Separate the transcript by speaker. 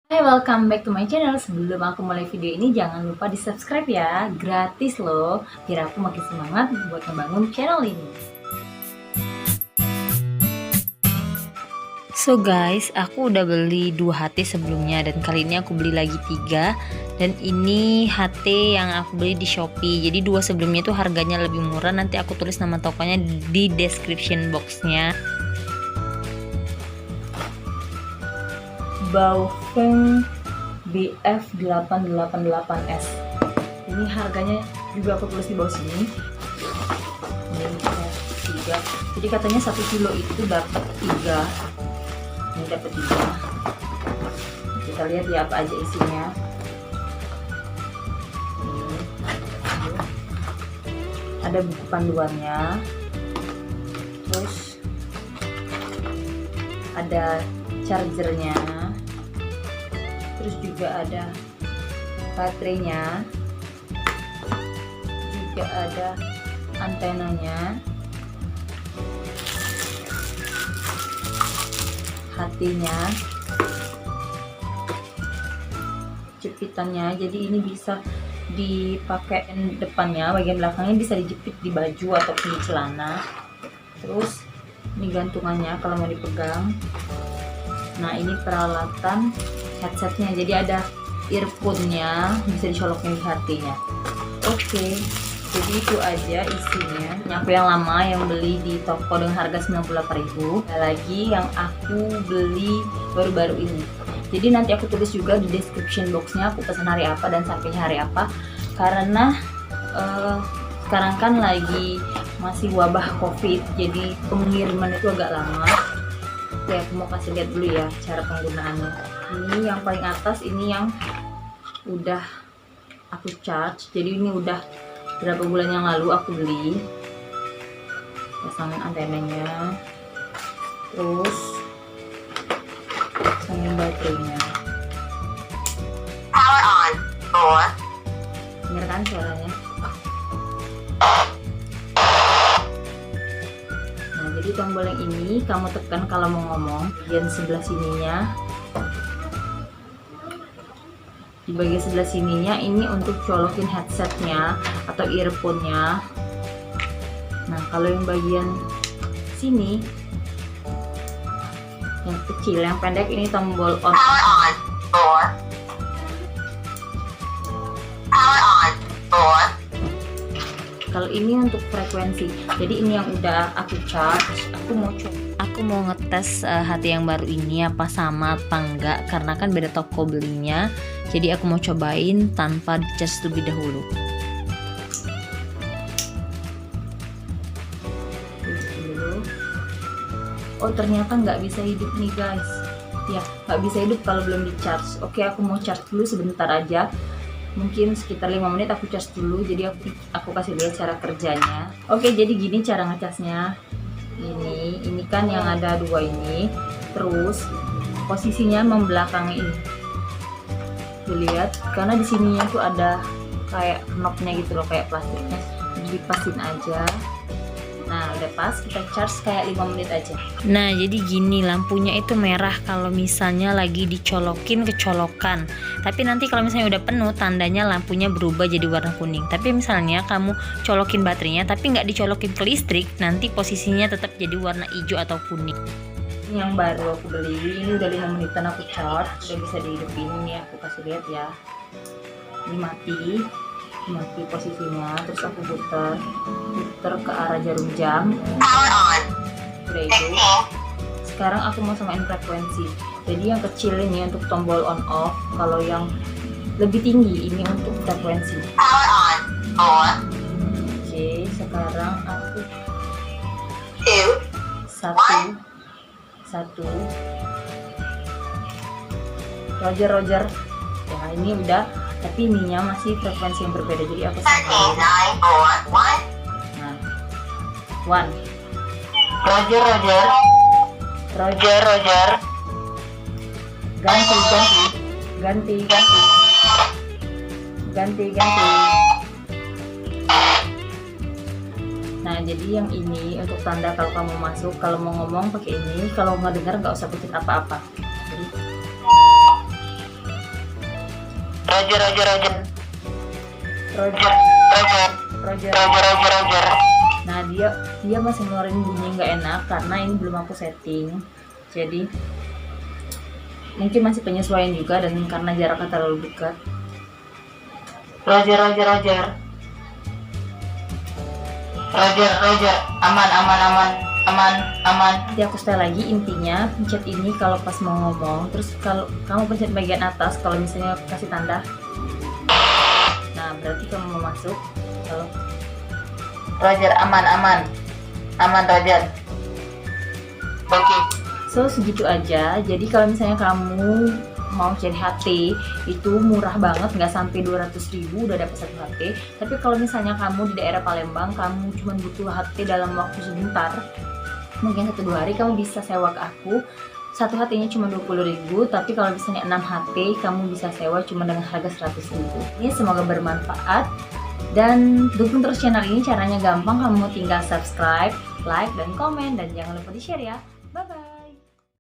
Speaker 1: Hai, welcome back to my channel. Sebelum aku mulai video ini, jangan lupa di subscribe ya, gratis loh, biar aku makin semangat buat membangun channel ini. So guys, aku udah beli 2 HT sebelumnya dan kali ini aku beli lagi 3. Dan ini HT yang aku beli di Shopee. Jadi 2 sebelumnya tuh harganya lebih murah. Nanti aku tulis nama tokonya di description boxnya. Baofeng BF888S. Ini harganya juga aku tulis di bawah sini. Ini 3. Jadi katanya 1 kilo itu dapat 3. Ini dapat 3. Kita lihat ya apa aja isinya. Ini ada buku panduannya. Terus ada chargernya. Terus juga ada baterainya, juga ada antenanya, hatinya, jepitannya. Jadi ini bisa dipakai depannya, bagian belakangnya bisa dijepit di baju ataupun di celana. Terus ini gantungannya kalau mau dipegang. Nah, ini peralatan headsetnya, jadi ada earphone-nya, bisa disolokin di hatinya. Oke, jadi itu aja isinya. Ini aku yang lama yang beli di toko dengan harga 98.000. Ada lagi yang aku beli baru-baru ini. Jadi nanti aku tulis juga di description box-nya aku pesan hari apa dan sampainya hari apa. Karena sekarang kan lagi masih wabah COVID, jadi pengiriman itu agak lama. Oke, aku mau kasih lihat dulu ya cara penggunaannya. Ini yang paling atas, ini yang udah aku charge. Jadi ini udah berapa bulan yang lalu aku beli. Pasangin antenanya, terus pasangin baterainya.
Speaker 2: Power on. 4.
Speaker 1: Dengar kan suaranya? Nah, jadi tombol yang ini kamu tekan kalau mau ngomong. Bagian sebelah sininya, di bagian sebelah sininya ini untuk colokin headsetnya atau earphone-nya. Nah, kalau yang bagian sini yang kecil, yang pendek, ini tombol on.
Speaker 2: Power on. 4. Power on. 4.
Speaker 1: Kalau ini untuk frekuensi. Jadi ini yang udah aku charge. Aku mau ngetes hati yang baru ini apa sama apa enggak, karena kan beda toko belinya. Jadi aku mau cobain tanpa dicas lebih dahulu. Oh, ternyata nggak bisa hidup nih guys. Ya, nggak bisa hidup kalau belum di charge. Oke, aku mau charge dulu sebentar aja. Mungkin sekitar 5 menit aku charge dulu. Jadi aku kasih lihat cara kerjanya. Oke, jadi gini cara ngecasnya. Ini kan yang ada 2 ini. Terus posisinya membelakangi ini. Dilihat, karena di sininya tuh ada kayak knopnya gitu loh, kayak plastiknya. Dipasin aja. Nah, udah pas, kita charge kayak 5 menit aja. Nah, jadi gini, lampunya itu merah kalau misalnya lagi dicolokin ke colokan. Tapi nanti kalau misalnya udah penuh, tandanya lampunya berubah jadi warna kuning. Tapi misalnya kamu colokin baterainya tapi nggak dicolokin ke listrik, nanti posisinya tetap jadi warna hijau atau kuning. Ini yang baru aku beli, ini udah 5 menitan aku charge, udah bisa dihidupin. Ini aku kasih lihat ya. Ini mati posisinya, terus aku puter ke arah jarum jam.
Speaker 2: Power on.
Speaker 1: Udah itu. Sekarang aku mau samain frekuensi. Jadi yang kecil ini untuk tombol on off, kalau yang lebih tinggi ini untuk frekuensi.
Speaker 2: Power on. 4.
Speaker 1: Oke, sekarang aku
Speaker 2: 2.
Speaker 1: satu. Roger. Ya, ini udah, tapi ininya masih frekuensi yang berbeda, jadi aku samain.
Speaker 2: 39. 4. 1.
Speaker 1: Nah, 1.
Speaker 2: Roger.
Speaker 1: Ganti. Nah, jadi yang ini untuk tanda kalau kamu masuk, kalau mau ngomong pakai ini, kalau nggak dengar nggak usah pencet apa-apa. Jadi
Speaker 2: Roger, Roger, Roger.
Speaker 1: Roger,
Speaker 2: Roger,
Speaker 1: Roger.
Speaker 2: Roger, Roger, Roger.
Speaker 1: Nah dia masih ngeluarin bunyi nggak enak karena ini belum aku setting. Jadi mungkin masih penyesuaian juga dan karena jaraknya terlalu dekat.
Speaker 2: Roger, Roger, Roger. Roger, Roger. Aman, aman, aman. Aman, aman.
Speaker 1: Nanti aku setel lagi, intinya pencet ini kalau pas mau ngomong, terus kalau kamu pencet bagian atas kalau misalnya kasih tanda. Nah berarti kamu mau masuk. Kalau
Speaker 2: Roger, aman, aman. Aman, Roger. Oke.
Speaker 1: so segitu aja. Jadi kalau misalnya kamu mau cari HT itu murah banget, nggak sampai 200.000 udah dapat satu HT. Tapi kalau misalnya kamu di daerah Palembang, kamu cuma butuh HT dalam waktu sebentar, mungkin 1-2 hari, kamu bisa sewa ke aku. Satu HT-nya cuma 20.000, tapi kalau misalnya 6 HT kamu bisa sewa cuma dengan harga 100.000. Ini semoga bermanfaat dan dukung terus channel ini. Caranya gampang, kamu tinggal subscribe, like, dan komen, dan jangan lupa di share ya.